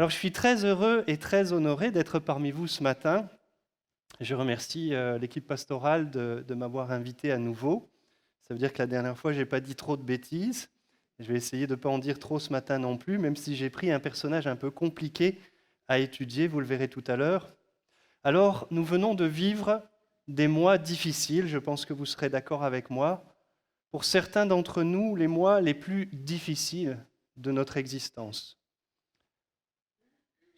Alors, je suis très heureux et très honoré d'être parmi vous ce matin. Je remercie l'équipe pastorale de m'avoir invité à nouveau. Ça veut dire que la dernière fois, je n'ai pas dit trop de bêtises. Je vais essayer de ne pas en dire trop ce matin non plus, même si j'ai pris un personnage un peu compliqué à étudier, vous le verrez tout à l'heure. Alors, nous venons de vivre des mois difficiles, je pense que vous serez d'accord avec moi. Pour certains d'entre nous, les mois les plus difficiles de notre existence.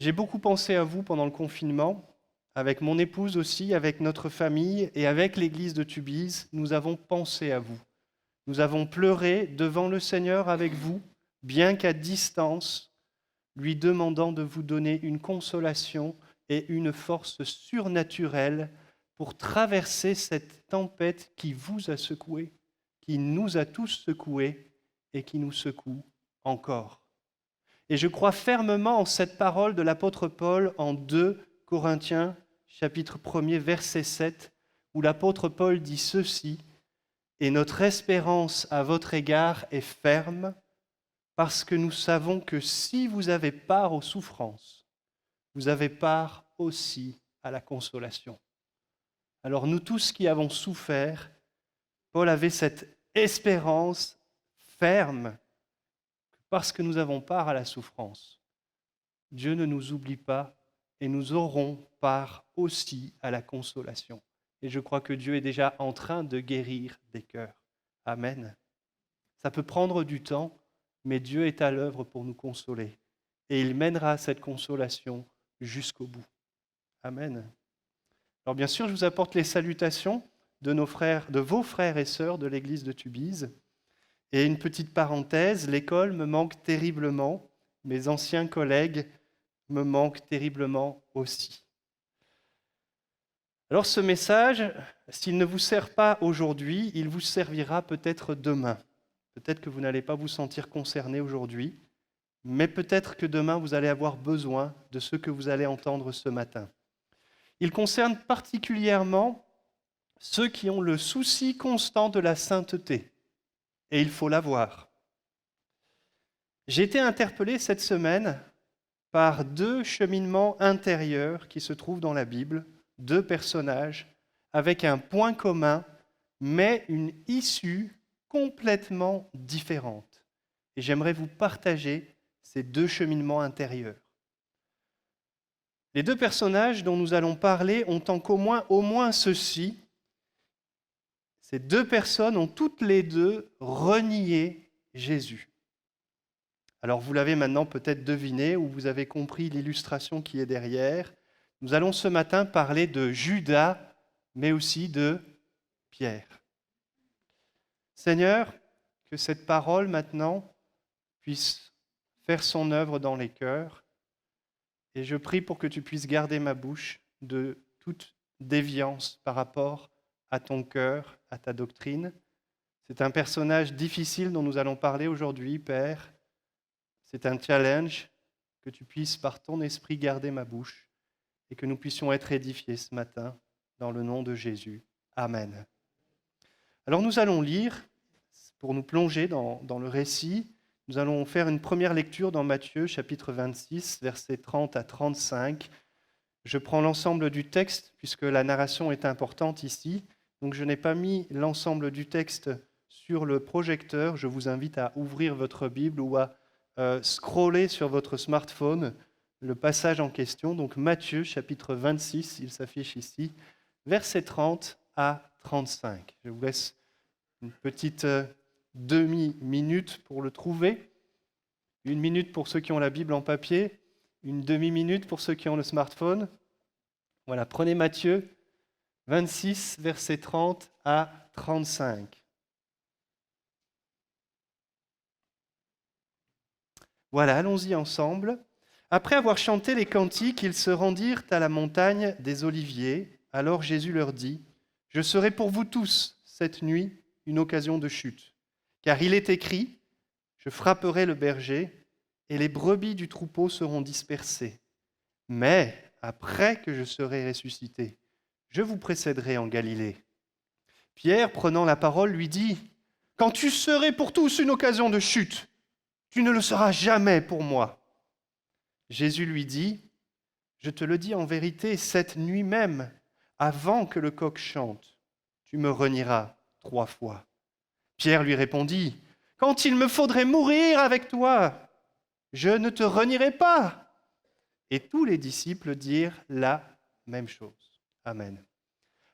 J'ai beaucoup pensé à vous pendant le confinement, avec mon épouse aussi, avec notre famille et avec l'église de Tubize. Nous avons pensé à vous. Nous avons pleuré devant le Seigneur avec vous, bien qu'à distance, lui demandant de vous donner une consolation et une force surnaturelle pour traverser cette tempête qui vous a secoué, qui nous a tous secoués et qui nous secoue encore. Et je crois fermement en cette parole de l'apôtre Paul en 2 Corinthiens, chapitre 1er, verset 7, où l'apôtre Paul dit ceci, « Et notre espérance à votre égard est ferme, parce que nous savons que si vous avez part aux souffrances, vous avez part aussi à la consolation. » Alors nous tous qui avons souffert, Paul avait cette espérance ferme, parce que nous avons part à la souffrance. Dieu ne nous oublie pas et nous aurons part aussi à la consolation. Et je crois que Dieu est déjà en train de guérir des cœurs. Amen. Ça peut prendre du temps, mais Dieu est à l'œuvre pour nous consoler. Et il mènera cette consolation jusqu'au bout. Amen. Alors bien sûr, je vous apporte les salutations de vos frères et sœurs de l'église de Tubize. Et une petite parenthèse, l'école me manque terriblement, mes anciens collègues me manquent terriblement aussi. Alors ce message, s'il ne vous sert pas aujourd'hui, il vous servira peut-être demain. Peut-être que vous n'allez pas vous sentir concerné aujourd'hui, mais peut-être que demain vous allez avoir besoin de ce que vous allez entendre ce matin. Il concerne particulièrement ceux qui ont le souci constant de la sainteté. Et il faut l'avoir. J'ai été interpellé cette semaine par deux cheminements intérieurs qui se trouvent dans la Bible, deux personnages avec un point commun, mais une issue complètement différente. Et j'aimerais vous partager ces deux cheminements intérieurs. Les deux personnages dont nous allons parler ont en commun au moins ceci. Ces deux personnes ont toutes les deux renié Jésus. Alors vous l'avez maintenant peut-être deviné ou vous avez compris l'illustration qui est derrière. Nous allons ce matin parler de Judas, mais aussi de Pierre. Seigneur, que cette parole maintenant puisse faire son œuvre dans les cœurs. Et je prie pour que tu puisses garder ma bouche de toute déviance par rapport à ton cœur, à ta doctrine. C'est un personnage difficile dont nous allons parler aujourd'hui, Père. C'est un challenge, que tu puisses par ton esprit garder ma bouche et que nous puissions être édifiés ce matin dans le nom de Jésus. Amen. Alors nous allons lire, pour nous plonger dans le récit, nous allons faire une première lecture dans Matthieu, chapitre 26, versets 30 à 35. Je prends l'ensemble du texte puisque la narration est importante ici. Donc je n'ai pas mis l'ensemble du texte sur le projecteur. Je vous invite à ouvrir votre Bible ou à scroller sur votre smartphone le passage en question. Donc Matthieu, chapitre 26, il s'affiche ici, versets 30 à 35. Je vous laisse une petite demi-minute pour le trouver. Une minute pour ceux qui ont la Bible en papier, une demi-minute pour ceux qui ont le smartphone. Voilà, prenez Matthieu 26, versets 30 à 35. Voilà, allons-y ensemble. Après avoir chanté les cantiques, ils se rendirent à la montagne des Oliviers. Alors Jésus leur dit, « Je serai pour vous tous, cette nuit, une occasion de chute. Car il est écrit, je frapperai le berger, et les brebis du troupeau seront dispersées. Mais après que je serai ressuscité, je vous précéderai en Galilée. » Pierre, prenant la parole, lui dit, « Quand tu serais pour tous une occasion de chute, tu ne le seras jamais pour moi. » Jésus lui dit, « Je te le dis en vérité, cette nuit même, avant que le coq chante, tu me renieras 3 fois. » Pierre lui répondit, « Quand il me faudrait mourir avec toi, je ne te renierai pas. » Et tous les disciples dirent la même chose. Amen.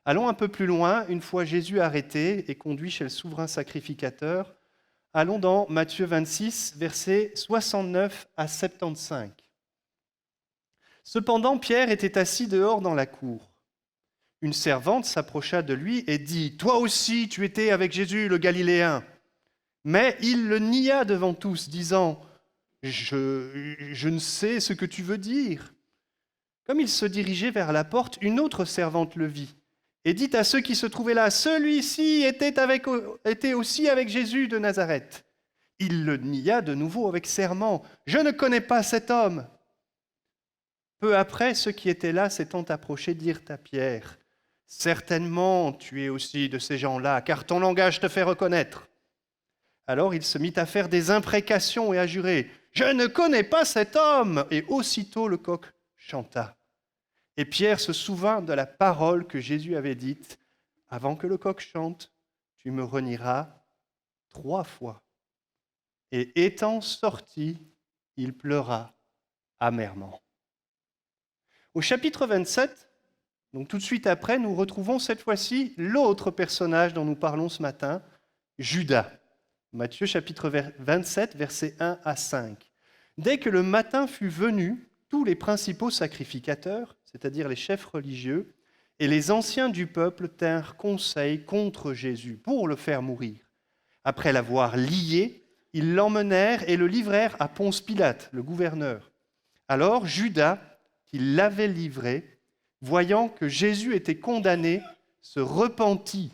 Allons un peu plus loin, une fois Jésus arrêté et conduit chez le souverain sacrificateur. Allons dans Matthieu 26, versets 69 à 75. Cependant, Pierre était assis dehors dans la cour. Une servante s'approcha de lui et dit, « Toi aussi, tu étais avec Jésus le Galiléen. » Mais il le nia devant tous, disant, « Je ne sais ce que tu veux dire. » Comme il se dirigeait vers la porte, une autre servante le vit et dit à ceux qui se trouvaient là, « Celui-ci était aussi avec Jésus de Nazareth. » Il le nia de nouveau avec serment, « Je ne connais pas cet homme. » Peu après, ceux qui étaient là, s'étant approchés, dirent à Pierre, « Certainement, tu es aussi de ces gens-là, car ton langage te fait reconnaître. » Alors il se mit à faire des imprécations et à jurer, « Je ne connais pas cet homme !» Et aussitôt le coq chanta. Et Pierre se souvint de la parole que Jésus avait dite, « Avant que le coq chante, tu me renieras 3 fois. » Et étant sorti, il pleura amèrement. Au chapitre 27, donc tout de suite après, nous retrouvons cette fois-ci l'autre personnage dont nous parlons ce matin, Judas. Matthieu chapitre 27, versets 1 à 5. Dès que le matin fut venu, tous les principaux sacrificateurs, c'est-à-dire les chefs religieux, et les anciens du peuple tinrent conseil contre Jésus pour le faire mourir. Après l'avoir lié, ils l'emmenèrent et le livrèrent à Ponce Pilate, le gouverneur. Alors Judas, qui l'avait livré, voyant que Jésus était condamné, se repentit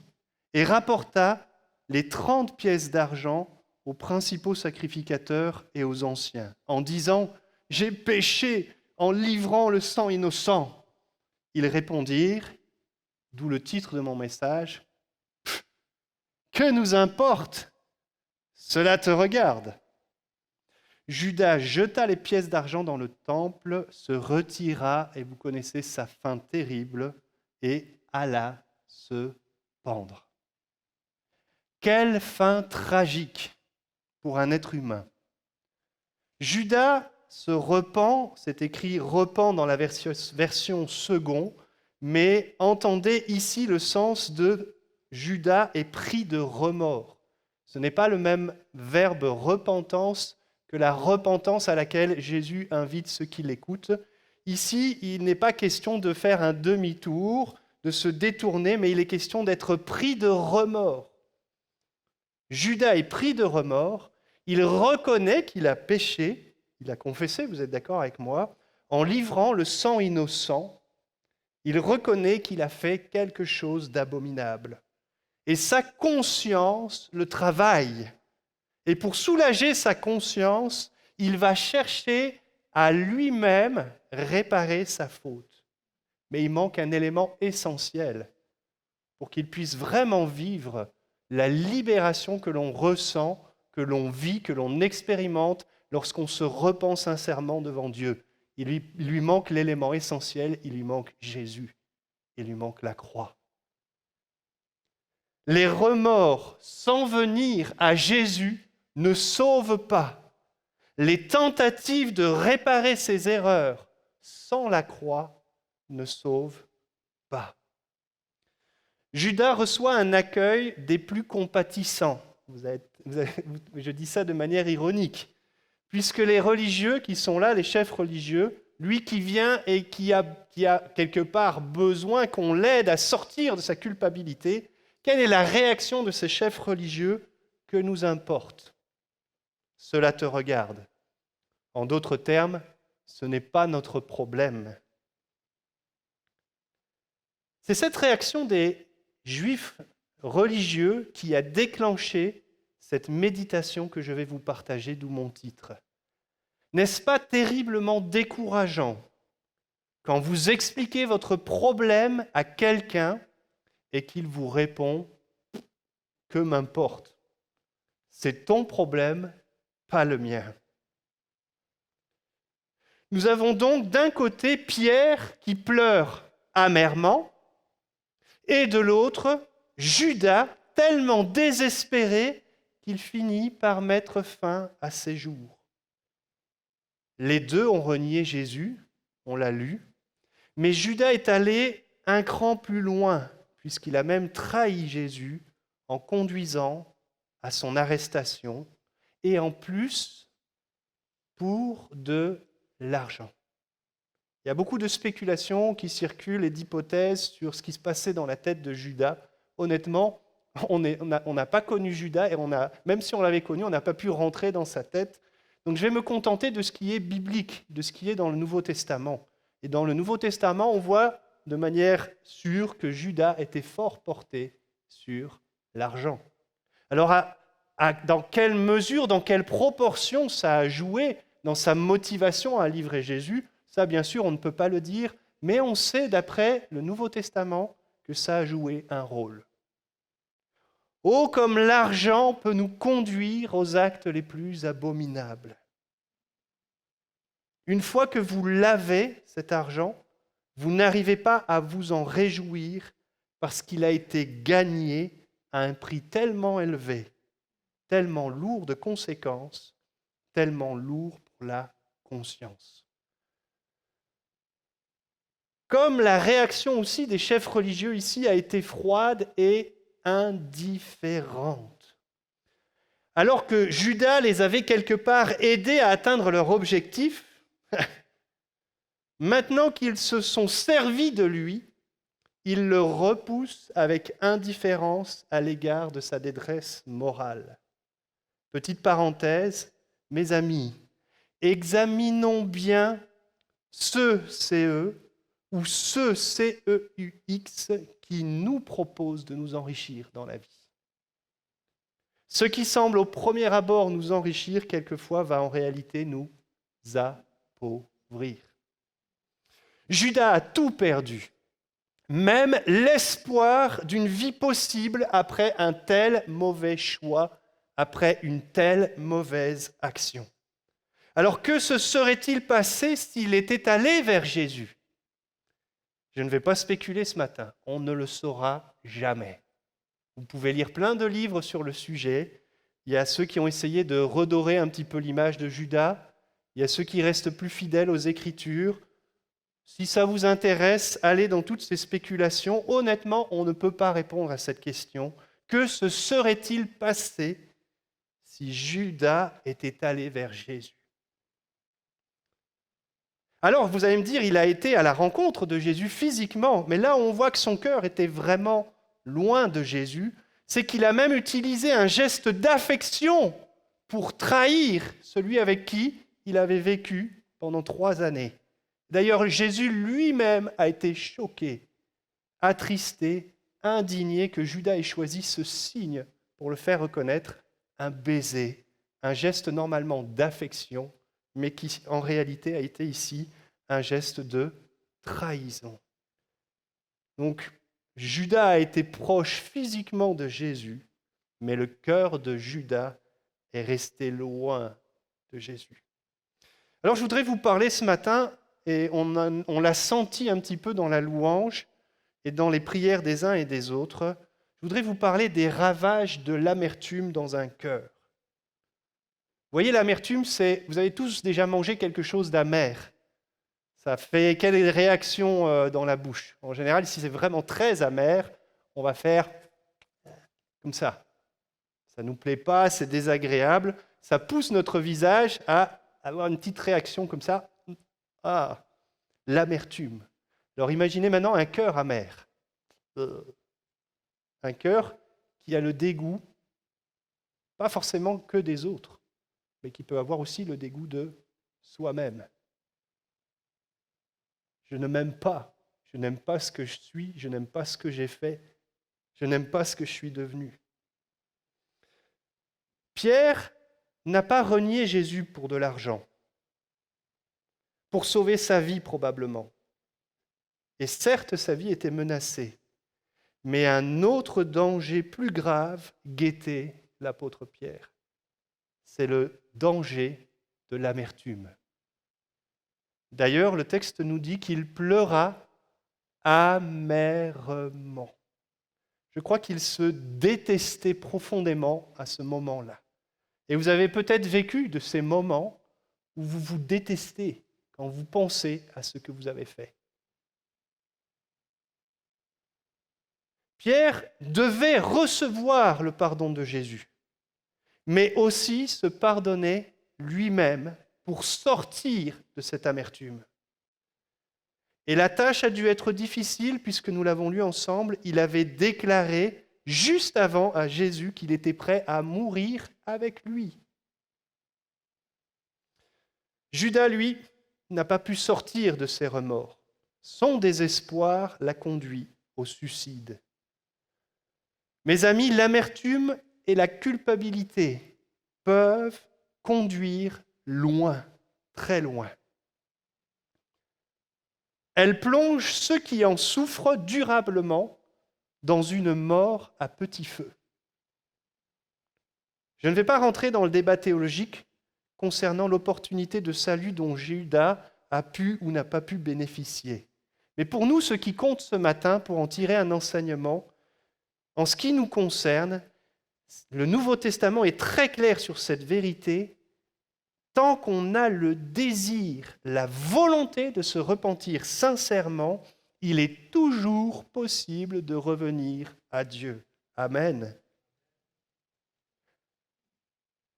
et rapporta les 30 pièces d'argent aux principaux sacrificateurs et aux anciens, en disant « J'ai péché en livrant le sang innocent. » Ils répondirent, d'où le titre de mon message, « Que nous importe? Cela te regarde. » Judas jeta les pièces d'argent dans le temple, se retira, et vous connaissez sa fin terrible, et alla se pendre. Quelle fin tragique pour un être humain. Judas se repent, c'est écrit repent dans la version second, mais entendez ici le sens de Judas est pris de remords. Ce n'est pas le même verbe repentance que la repentance à laquelle Jésus invite ceux qui l'écoutent. Ici, il n'est pas question de faire un demi-tour, de se détourner, mais il est question d'être pris de remords. Judas est pris de remords, il reconnaît qu'il a péché, il a confessé, vous êtes d'accord avec moi, en livrant le sang innocent, il reconnaît qu'il a fait quelque chose d'abominable. Et sa conscience le travaille. Et pour soulager sa conscience, il va chercher à lui-même réparer sa faute. Mais il manque un élément essentiel pour qu'il puisse vraiment vivre la libération que l'on ressent, que l'on vit, que l'on expérimente lorsqu'on se repent sincèrement devant Dieu. Il lui manque l'élément essentiel, il lui manque Jésus, il lui manque la croix. Les remords sans venir à Jésus ne sauvent pas. Les tentatives de réparer ses erreurs sans la croix ne sauvent pas. Judas reçoit un accueil des plus compatissants. Je dis ça de manière ironique, puisque les religieux qui sont là, les chefs religieux, lui qui vient et qui a quelque part besoin qu'on l'aide à sortir de sa culpabilité, quelle est la réaction de ces chefs religieux? Que nous importe? Cela te regarde. En d'autres termes, ce n'est pas notre problème. C'est cette réaction des Juifs religieux qui a déclenché cette méditation que je vais vous partager, d'où mon titre. N'est-ce pas terriblement décourageant quand vous expliquez votre problème à quelqu'un et qu'il vous répond « Que m'importe, c'est ton problème, pas le mien ». Nous avons donc d'un côté Pierre qui pleure amèrement, et de l'autre Judas tellement désespéré qu'il finit par mettre fin à ses jours. Les deux ont renié Jésus, on l'a lu, mais Judas est allé un cran plus loin, puisqu'il a même trahi Jésus en conduisant à son arrestation, et en plus pour de l'argent. Il y a beaucoup de spéculations qui circulent et d'hypothèses sur ce qui se passait dans la tête de Judas. Honnêtement, on n'a pas connu Judas et même si on l'avait connu, on n'a pas pu rentrer dans sa tête. Donc je vais me contenter de ce qui est biblique, de ce qui est dans le Nouveau Testament. Et dans le Nouveau Testament, on voit de manière sûre que Judas était fort porté sur l'argent. Alors dans quelle mesure, dans quelle proportion ça a joué dans sa motivation à livrer Jésus? Ça, bien sûr, on ne peut pas le dire, mais on sait, d'après le Nouveau Testament, que ça a joué un rôle. Oh, comme l'argent peut nous conduire aux actes les plus abominables. Une fois que vous l'avez, cet argent, vous n'arrivez pas à vous en réjouir parce qu'il a été gagné à un prix tellement élevé, tellement lourd de conséquences, tellement lourd pour la conscience. Comme la réaction aussi des chefs religieux ici a été froide et indifférente. Alors que Judas les avait quelque part aidés à atteindre leur objectif, maintenant qu'ils se sont servis de lui, ils le repoussent avec indifférence à l'égard de sa détresse morale. Petite parenthèse, mes amis, examinons bien ce CE ou ce CEUX qui nous propose de nous enrichir dans la vie. Ce qui semble au premier abord nous enrichir, quelquefois, va en réalité nous appauvrir. Judas a tout perdu, même l'espoir d'une vie possible après un tel mauvais choix, après une telle mauvaise action. Alors que se serait-il passé s'il était allé vers Jésus ? Je ne vais pas spéculer ce matin, on ne le saura jamais. Vous pouvez lire plein de livres sur le sujet. Il y a ceux qui ont essayé de redorer un petit peu l'image de Judas. Il y a ceux qui restent plus fidèles aux Écritures. Si ça vous intéresse, allez dans toutes ces spéculations. Honnêtement, on ne peut pas répondre à cette question. Que se serait-il passé si Judas était allé vers Jésus ? Alors, vous allez me dire, il a été à la rencontre de Jésus physiquement, mais là, on voit que son cœur était vraiment loin de Jésus. C'est qu'il a même utilisé un geste d'affection pour trahir celui avec qui il avait vécu pendant 3 années. D'ailleurs, Jésus lui-même a été choqué, attristé, indigné que Judas ait choisi ce signe pour le faire reconnaître, un baiser, un geste normalement d'affection, mais qui en réalité a été ici un geste de trahison. Donc, Judas a été proche physiquement de Jésus, mais le cœur de Judas est resté loin de Jésus. Alors, je voudrais vous parler ce matin, et on l'a senti un petit peu dans la louange et dans les prières des uns et des autres, je voudrais vous parler des ravages de l'amertume dans un cœur. Vous voyez, l'amertume, vous avez tous déjà mangé quelque chose d'amer. Ça fait quelle réaction dans la bouche? En général, si c'est vraiment très amer, on va faire comme ça. Ça ne nous plaît pas, c'est désagréable. Ça pousse notre visage à avoir une petite réaction comme ça. Ah, l'amertume. Alors imaginez maintenant un cœur amer. Un cœur qui a le dégoût, pas forcément que des autres, mais qui peut avoir aussi le dégoût de soi-même. Je ne m'aime pas. Je n'aime pas ce que je suis. Je n'aime pas ce que j'ai fait. Je n'aime pas ce que je suis devenu. Pierre n'a pas renié Jésus pour de l'argent, pour sauver sa vie probablement. Et certes, sa vie était menacée, mais un autre danger plus grave guettait l'apôtre Pierre. C'est le danger de l'amertume. D'ailleurs, le texte nous dit qu'il pleura amèrement. Je crois qu'il se détestait profondément à ce moment-là. Et vous avez peut-être vécu de ces moments où vous vous détestez quand vous pensez à ce que vous avez fait. Pierre devait recevoir le pardon de Jésus, mais aussi se pardonner lui-même pour sortir de cette amertume. Et la tâche a dû être difficile puisque nous l'avons lu ensemble, il avait déclaré juste avant à Jésus qu'il était prêt à mourir avec lui. Judas, lui, n'a pas pu sortir de ses remords. Son désespoir l'a conduit au suicide. Mes amis, l'amertume et la culpabilité peuvent conduire loin, très loin. Elles plongent ceux qui en souffrent durablement dans une mort à petit feu. Je ne vais pas rentrer dans le débat théologique concernant l'opportunité de salut dont Judas a pu ou n'a pas pu bénéficier. Mais pour nous, ce qui compte ce matin, pour en tirer un enseignement, en ce qui nous concerne, le Nouveau Testament est très clair sur cette vérité. Tant qu'on a le désir, la volonté de se repentir sincèrement, il est toujours possible de revenir à Dieu. Amen.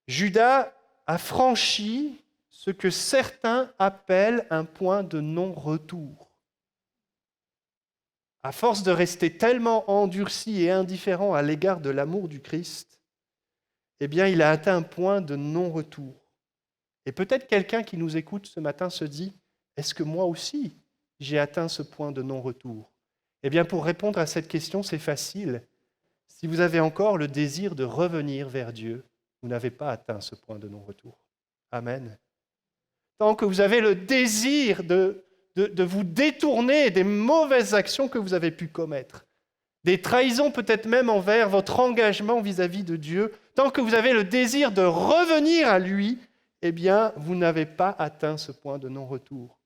Judas a franchi ce que certains appellent un point de non-retour. À force de rester tellement endurci et indifférent à l'égard de l'amour du Christ, eh bien, il a atteint un point de non-retour. Et peut-être quelqu'un qui nous écoute ce matin se dit, est-ce que moi aussi, j'ai atteint ce point de non-retour ? Eh bien, pour répondre à cette question, c'est facile. Si vous avez encore le désir de revenir vers Dieu, vous n'avez pas atteint ce point de non-retour. Amen. Tant que vous avez le désir de vous détourner des mauvaises actions que vous avez pu commettre, des trahisons peut-être même envers votre engagement vis-à-vis de Dieu, tant que vous avez le désir de revenir à lui, eh bien, vous n'avez pas atteint ce point de non-retour.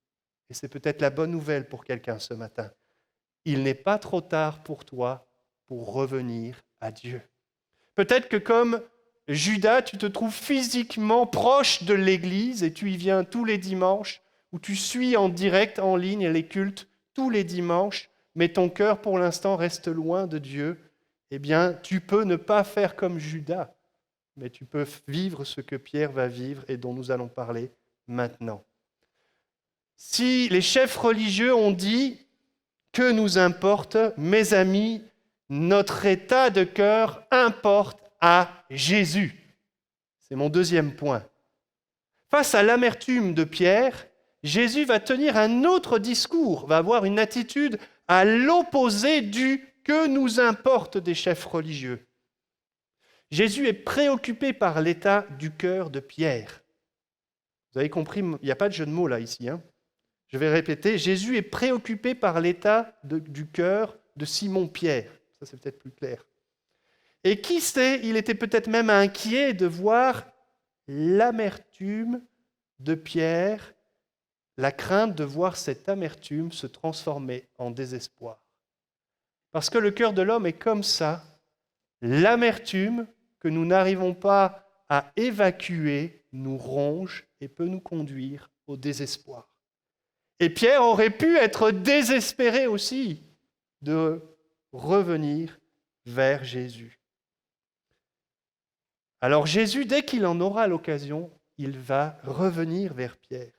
Et c'est peut-être la bonne nouvelle pour quelqu'un ce matin. Il n'est pas trop tard pour toi pour revenir à Dieu. Peut-être que comme Judas, tu te trouves physiquement proche de l'Église et tu y viens tous les dimanches, ou tu suis en direct, en ligne, les cultes tous les dimanches, mais ton cœur pour l'instant reste loin de Dieu. Eh bien, tu peux ne pas faire comme Judas, mais tu peux vivre ce que Pierre va vivre et dont nous allons parler maintenant. Si les chefs religieux ont dit « Que nous importe, mes amis, notre état de cœur importe à Jésus ». C'est mon deuxième point. Face à l'amertume de Pierre, Jésus va tenir un autre discours, va avoir une attitude à l'opposé du « Que nous importe » des chefs religieux. Jésus est préoccupé par l'état du cœur de Pierre. Vous avez compris, il n'y a pas de jeu de mots là, ici. Je vais répéter, Jésus est préoccupé par l'état du cœur de Simon-Pierre. Ça, c'est peut-être plus clair. Et qui sait, il était peut-être même inquiet de voir l'amertume de Pierre, la crainte de voir cette amertume se transformer en désespoir. Parce que le cœur de l'homme est comme ça. L'amertume que nous n'arrivons pas à évacuer nous ronge et peut nous conduire au désespoir. Et Pierre aurait pu être désespéré aussi de revenir vers Jésus. Alors Jésus, dès qu'il en aura l'occasion, il va revenir vers Pierre.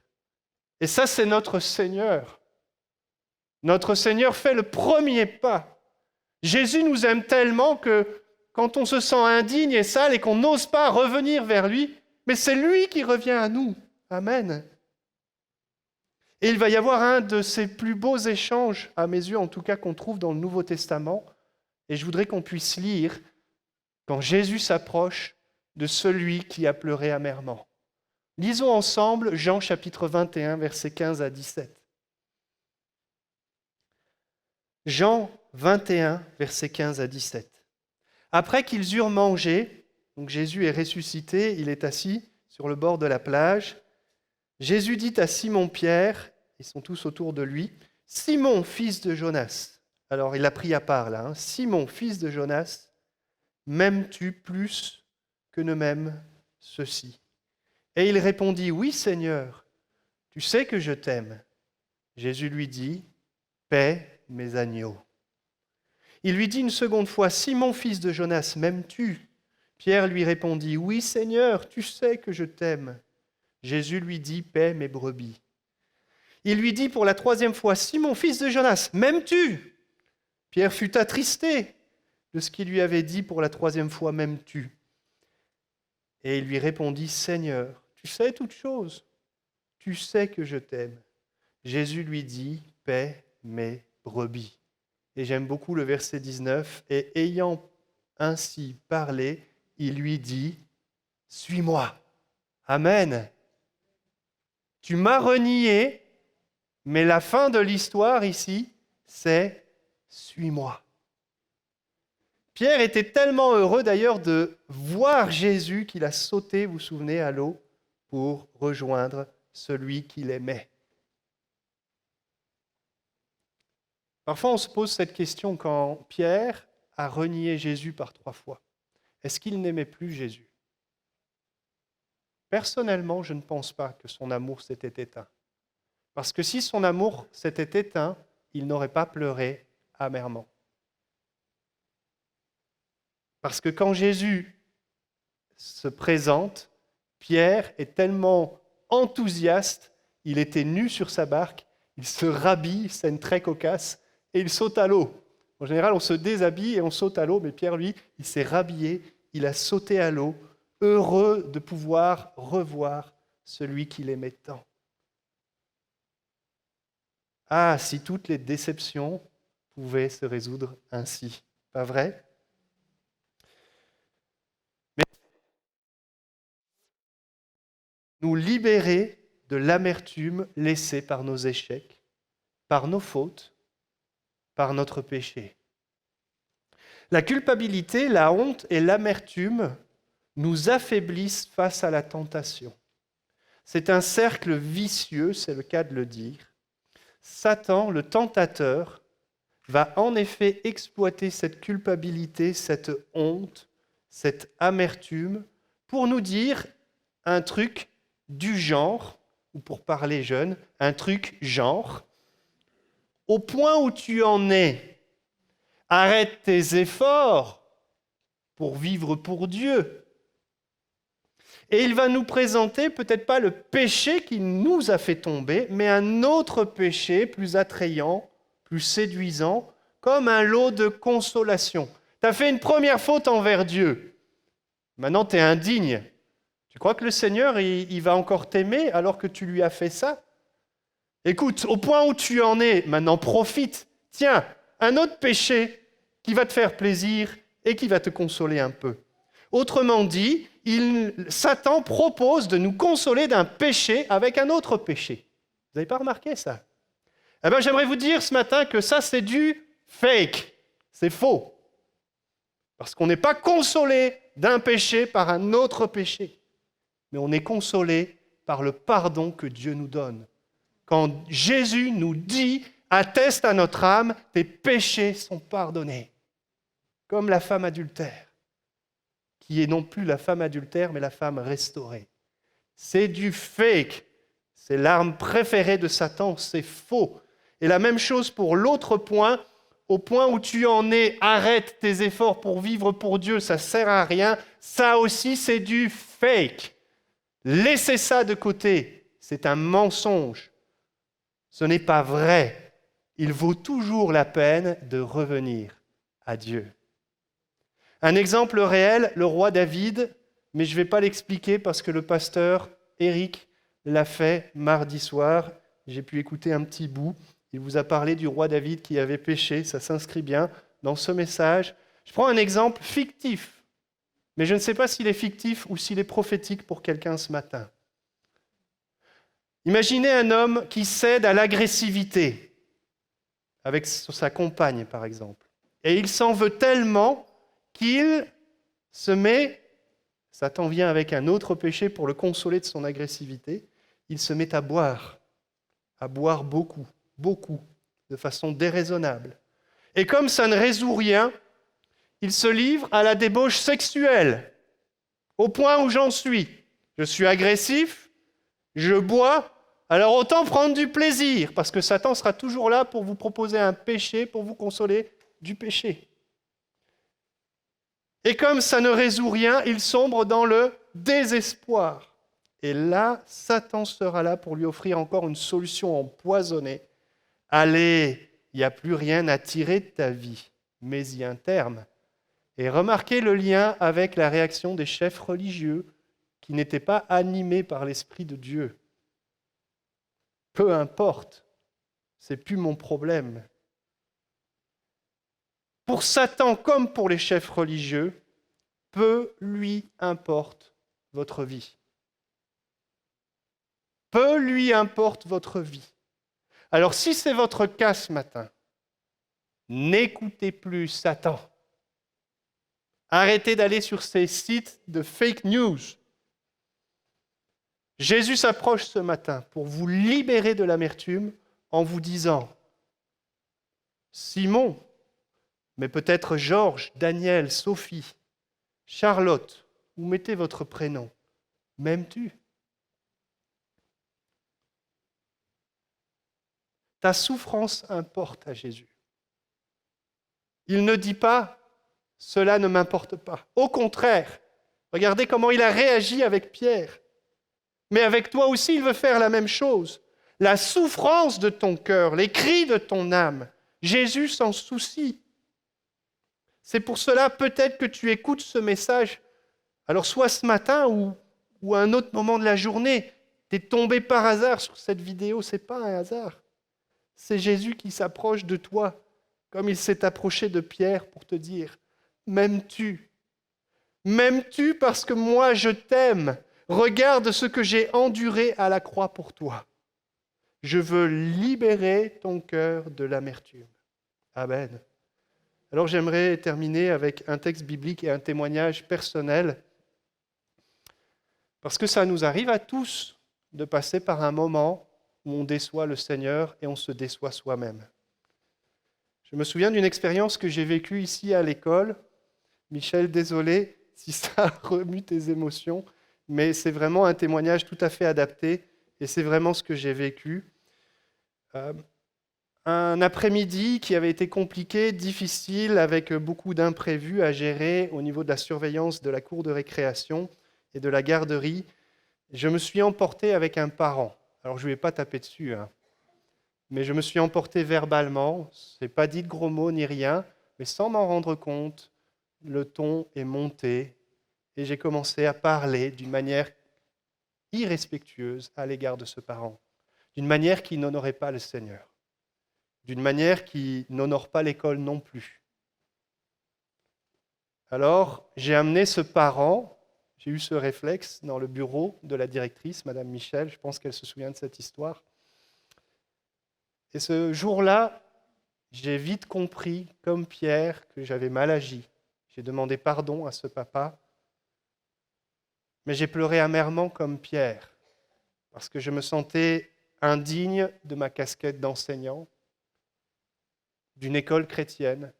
Et ça, c'est notre Seigneur. Notre Seigneur fait le premier pas. Jésus nous aime tellement que quand on se sent indigne et sale et qu'on n'ose pas revenir vers lui, mais c'est lui qui revient à nous. Amen. Et il va y avoir un de ces plus beaux échanges, à mes yeux en tout cas, qu'on trouve dans le Nouveau Testament. Et je voudrais qu'on puisse lire quand Jésus s'approche de celui qui a pleuré amèrement. Lisons ensemble Jean chapitre 21, versets 15 à 17. Jean 21, versets 15 à 17. Après qu'ils eurent mangé, donc Jésus est ressuscité, il est assis sur le bord de la plage, Jésus dit à Simon-Pierre, ils sont tous autour de lui. Simon, fils de Jonas. Alors il l'a pris à part là. Simon, fils de Jonas, m'aimes-tu plus que ne m'aiment ceux-ci? Et il répondit, oui Seigneur, tu sais que je t'aime. Jésus lui dit, paie mes agneaux. Il lui dit une seconde fois, Simon, fils de Jonas, m'aimes-tu? Pierre lui répondit, oui Seigneur, tu sais que je t'aime. Jésus lui dit, paie mes brebis. Il lui dit pour la troisième fois, Simon, fils de Jonas, m'aimes-tu? Pierre fut attristé de ce qu'il lui avait dit pour la troisième fois, m'aimes-tu? Et il lui répondit, Seigneur, tu sais toutes choses, tu sais que je t'aime. Jésus lui dit, paie mes brebis. Et j'aime beaucoup le verset 19, et ayant ainsi parlé, il lui dit, suis-moi. Amen. Tu m'as renié, mais la fin de l'histoire ici, c'est suis-moi. Pierre était tellement heureux d'ailleurs de voir Jésus qu'il a sauté, vous vous souvenez, à l'eau pour rejoindre celui qu'il aimait. Parfois, on se pose cette question quand Pierre a renié Jésus par 3 fois. Est-ce qu'il n'aimait plus Jésus? Personnellement, je ne pense pas que son amour s'était éteint. Parce que si son amour s'était éteint, il n'aurait pas pleuré amèrement. Parce que quand Jésus se présente, Pierre est tellement enthousiaste, il était nu sur sa barque, il se rhabille, scène très cocasse, et il saute à l'eau. En général, on se déshabille et on saute à l'eau, mais Pierre, lui, il s'est rhabillé, il a sauté à l'eau, heureux de pouvoir revoir celui qu'il aimait tant. Ah, si toutes les déceptions pouvaient se résoudre ainsi, pas vrai? Mais nous libérer de l'amertume laissée par nos échecs, par nos fautes, par notre péché. La culpabilité, la honte et l'amertume nous affaiblissent face à la tentation. C'est un cercle vicieux, c'est le cas de le dire. Satan, le tentateur, va en effet exploiter cette culpabilité, cette honte, cette amertume, pour nous dire un truc du genre, ou pour parler jeune, un truc genre, au point où tu en es, arrête tes efforts pour vivre pour Dieu. Et il va nous présenter peut-être pas le péché qui nous a fait tomber, mais un autre péché plus attrayant, plus séduisant, comme un lot de consolation. Tu as fait une première faute envers Dieu. Maintenant, tu es indigne. Tu crois que le Seigneur, il va encore t'aimer alors que tu lui as fait ça? Écoute, au point où tu en es, maintenant profite. Tiens, un autre péché qui va te faire plaisir et qui va te consoler un peu. Autrement dit, Satan propose de nous consoler d'un péché avec un autre péché. Vous n'avez pas remarqué ça? Eh bien, j'aimerais vous dire ce matin que ça, c'est du fake. C'est faux. Parce qu'on n'est pas consolé d'un péché par un autre péché. Mais on est consolé par le pardon que Dieu nous donne. Quand Jésus nous dit, atteste à notre âme, tes péchés sont pardonnés. Comme la femme adultère, qui est non plus la femme adultère, mais la femme restaurée. C'est du fake. C'est l'arme préférée de Satan, c'est faux. Et la même chose pour l'autre point, au point où tu en es, arrête tes efforts pour vivre pour Dieu, ça ne sert à rien. Ça aussi, c'est du fake. Laissez ça de côté. C'est un mensonge. Ce n'est pas vrai. Il vaut toujours la peine de revenir à Dieu. Un exemple réel, le roi David, mais je ne vais pas l'expliquer parce que le pasteur Éric l'a fait mardi soir. J'ai pu écouter un petit bout. Il vous a parlé du roi David qui avait péché. Ça s'inscrit bien dans ce message. Je prends un exemple fictif, mais je ne sais pas s'il est fictif ou s'il est prophétique pour quelqu'un ce matin. Imaginez un homme qui cède à l'agressivité avec sa compagne, par exemple. Et il s'en veut tellement qu'il se met, Satan vient avec un autre péché pour le consoler de son agressivité, il se met à boire à boire beaucoup, beaucoup, de façon déraisonnable. Et comme ça ne résout rien, il se livre à la débauche sexuelle, au point où j'en suis. Je suis agressif, je bois, alors autant prendre du plaisir, parce que Satan sera toujours là pour vous proposer un péché, pour vous consoler du péché. Et comme ça ne résout rien, il sombre dans le désespoir. Et là, Satan sera là pour lui offrir encore une solution empoisonnée. Allez, il n'y a plus rien à tirer de ta vie, mets-y un terme. Et remarquez le lien avec la réaction des chefs religieux qui n'étaient pas animés par l'Esprit de Dieu. Peu importe, c'est plus mon problème. Pour Satan comme pour les chefs religieux, peu lui importe votre vie. Peu lui importe votre vie. Alors si c'est votre cas ce matin, n'écoutez plus Satan. Arrêtez d'aller sur ces sites de fake news. Jésus s'approche ce matin pour vous libérer de l'amertume en vous disant « Simon, mais peut-être Georges, Daniel, Sophie, Charlotte, où mettez votre prénom, m'aimes-tu » Ta souffrance importe à Jésus. Il ne dit pas « cela ne m'importe pas ». Au contraire, regardez comment il a réagi avec Pierre. Mais avec toi aussi, il veut faire la même chose. La souffrance de ton cœur, les cris de ton âme, Jésus s'en soucie. C'est pour cela peut-être que tu écoutes ce message, alors soit ce matin ou à un autre moment de la journée, tu es tombé par hasard sur cette vidéo, ce n'est pas un hasard. C'est Jésus qui s'approche de toi, comme il s'est approché de Pierre pour te dire « M'aimes-tu ? M'aimes-tu parce que moi je t'aime ? Regarde ce que j'ai enduré à la croix pour toi. Je veux libérer ton cœur de l'amertume. » Amen. Alors j'aimerais terminer avec un texte biblique et un témoignage personnel, parce que ça nous arrive à tous de passer par un moment où on déçoit le Seigneur et on se déçoit soi-même. Je me souviens d'une expérience que j'ai vécue ici à l'école. Michel, désolé si ça remue tes émotions, mais c'est vraiment un témoignage tout à fait adapté et c'est vraiment ce que j'ai vécu. Un après-midi qui avait été compliqué, difficile, avec beaucoup d'imprévus à gérer au niveau de la surveillance de la cour de récréation et de la garderie. Je me suis emporté avec un parent. Alors je ne lui ai pas tapé dessus, mais je me suis emporté verbalement. Je n'ai pas dit de gros mots ni rien, mais sans m'en rendre compte, le ton est monté et j'ai commencé à parler d'une manière irrespectueuse à l'égard de ce parent, d'une manière qui n'honorait pas le Seigneur, d'une manière qui n'honore pas l'école non plus. Alors, j'ai amené ce parent, j'ai eu ce réflexe dans le bureau de la directrice, Madame Michel, je pense qu'elle se souvient de cette histoire. Et ce jour-là, j'ai vite compris, comme Pierre, que j'avais mal agi. J'ai demandé pardon à ce papa, mais j'ai pleuré amèrement comme Pierre, parce que je me sentais indigne de ma casquette d'enseignant, d'une école chrétienne,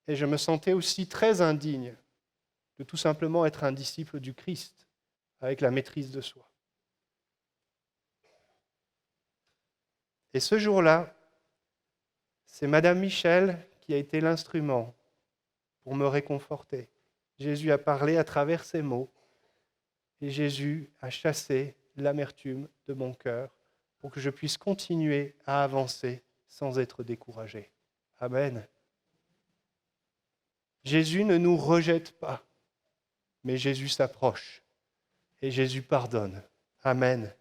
et je me sentais aussi très indigne de tout simplement être un disciple du Christ, avec la maîtrise de soi. Et ce jour-là, c'est Madame Michel qui a été l'instrument pour me réconforter. Jésus a parlé à travers ses mots, et Jésus a chassé l'amertume de mon cœur pour que je puisse continuer à avancer sans être découragé. Amen. Jésus ne nous rejette pas, mais Jésus s'approche et Jésus pardonne. Amen.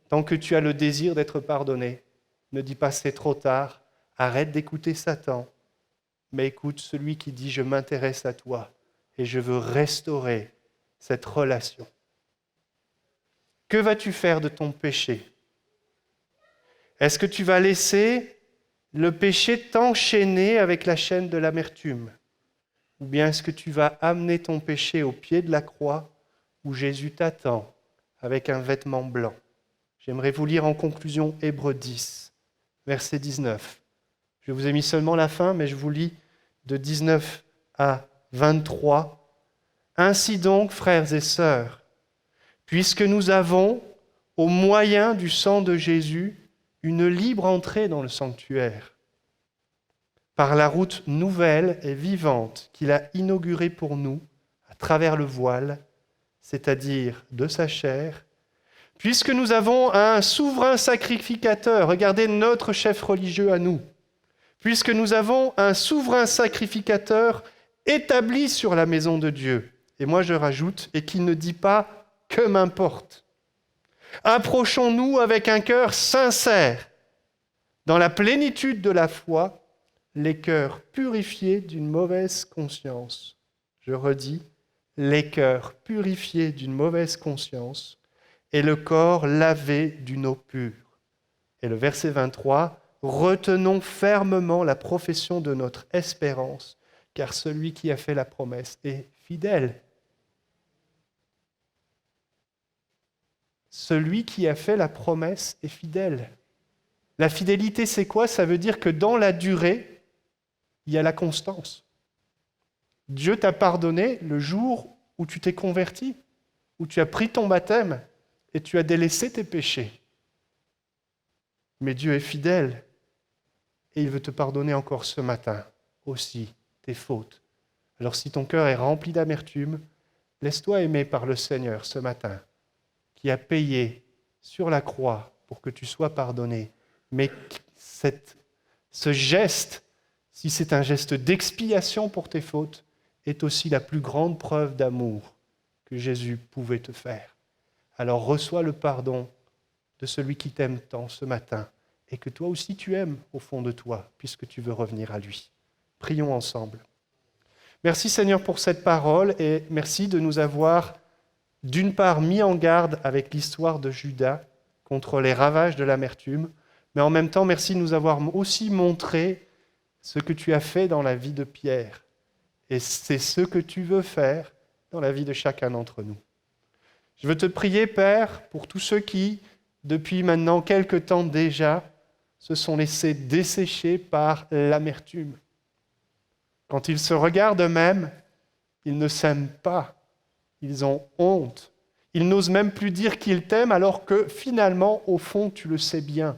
Tant que tu as le désir d'être pardonné, ne dis pas c'est trop tard, arrête d'écouter Satan, mais écoute celui qui dit je m'intéresse à toi et je veux restaurer cette relation. Que vas-tu faire de ton péché ? Est-ce que tu vas laisser le péché t'enchaîner avec la chaîne de l'amertume ? Ou bien est-ce que tu vas amener ton péché au pied de la croix où Jésus t'attend avec un vêtement blanc ? J'aimerais vous lire en conclusion Hébreux 10, verset 19. Je vous ai mis seulement la fin, mais je vous lis de 19 à 23. Ainsi donc, frères et sœurs, puisque nous avons, au moyen du sang de Jésus, une libre entrée dans le sanctuaire, par la route nouvelle et vivante qu'il a inaugurée pour nous, à travers le voile, c'est-à-dire de sa chair, puisque nous avons un souverain sacrificateur, regardez notre chef religieux à nous, puisque nous avons un souverain sacrificateur établi sur la maison de Dieu. Et moi je rajoute, et qui ne dit pas « que m'importe ». Approchons-nous avec un cœur sincère, dans la plénitude de la foi, les cœurs purifiés d'une mauvaise conscience. Je redis, les cœurs purifiés d'une mauvaise conscience et le corps lavé d'une eau pure. Et le verset 23, retenons fermement la profession de notre espérance, car celui qui a fait la promesse est fidèle. Celui qui a fait la promesse est fidèle. La fidélité, c'est quoi? Ça veut dire que dans la durée, il y a la constance. Dieu t'a pardonné le jour où tu t'es converti, où tu as pris ton baptême et tu as délaissé tes péchés. Mais Dieu est fidèle et il veut te pardonner encore ce matin aussi tes fautes. Alors si ton cœur est rempli d'amertume, laisse-toi aimer par le Seigneur ce matin, qui a payé sur la croix pour que tu sois pardonné. Mais ce geste, si c'est un geste d'expiation pour tes fautes, est aussi la plus grande preuve d'amour que Jésus pouvait te faire. Alors reçois le pardon de celui qui t'aime tant ce matin et que toi aussi tu aimes au fond de toi, puisque tu veux revenir à lui. Prions ensemble. Merci Seigneur pour cette parole et merci de nous avoir d'une part mis en garde avec l'histoire de Judas contre les ravages de l'amertume, mais en même temps merci de nous avoir aussi montré ce que tu as fait dans la vie de Pierre. Et c'est ce que tu veux faire dans la vie de chacun d'entre nous. Je veux te prier, Père, pour tous ceux qui, depuis maintenant quelque temps déjà, se sont laissés dessécher par l'amertume. Quand ils se regardent eux-mêmes, ils ne s'aiment pas, ils ont honte. Ils n'osent même plus dire qu'ils t'aiment alors que finalement, au fond, tu le sais bien.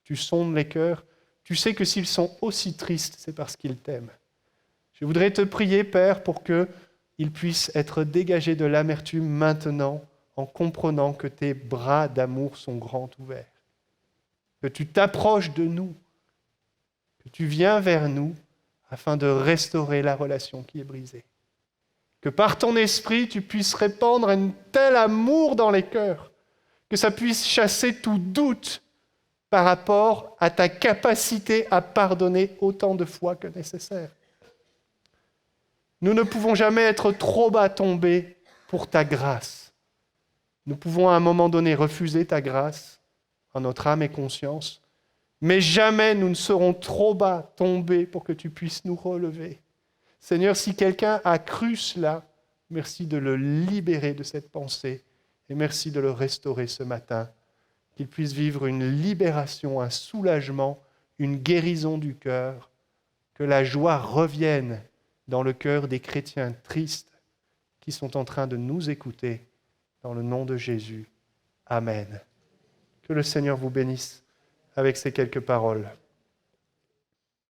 Tu sondes les cœurs, tu sais que s'ils sont aussi tristes, c'est parce qu'ils t'aiment. Je voudrais te prier, Père, pour qu'ils puissent être dégagés de l'amertume maintenant, en comprenant que tes bras d'amour sont grands ouverts, que tu t'approches de nous, que tu viens vers nous afin de restaurer la relation qui est brisée. Que par ton esprit, tu puisses répandre un tel amour dans les cœurs, que ça puisse chasser tout doute par rapport à ta capacité à pardonner autant de fois que nécessaire. Nous ne pouvons jamais être trop bas tombés pour ta grâce. Nous pouvons à un moment donné refuser ta grâce en notre âme et conscience, mais jamais nous ne serons trop bas tombés pour que tu puisses nous relever. Seigneur, si quelqu'un a cru cela, merci de le libérer de cette pensée et merci de le restaurer ce matin, qu'il puisse vivre une libération, un soulagement, une guérison du cœur, que la joie revienne dans le cœur des chrétiens tristes qui sont en train de nous écouter. Dans le nom de Jésus. Amen. Que le Seigneur vous bénisse avec ces quelques paroles.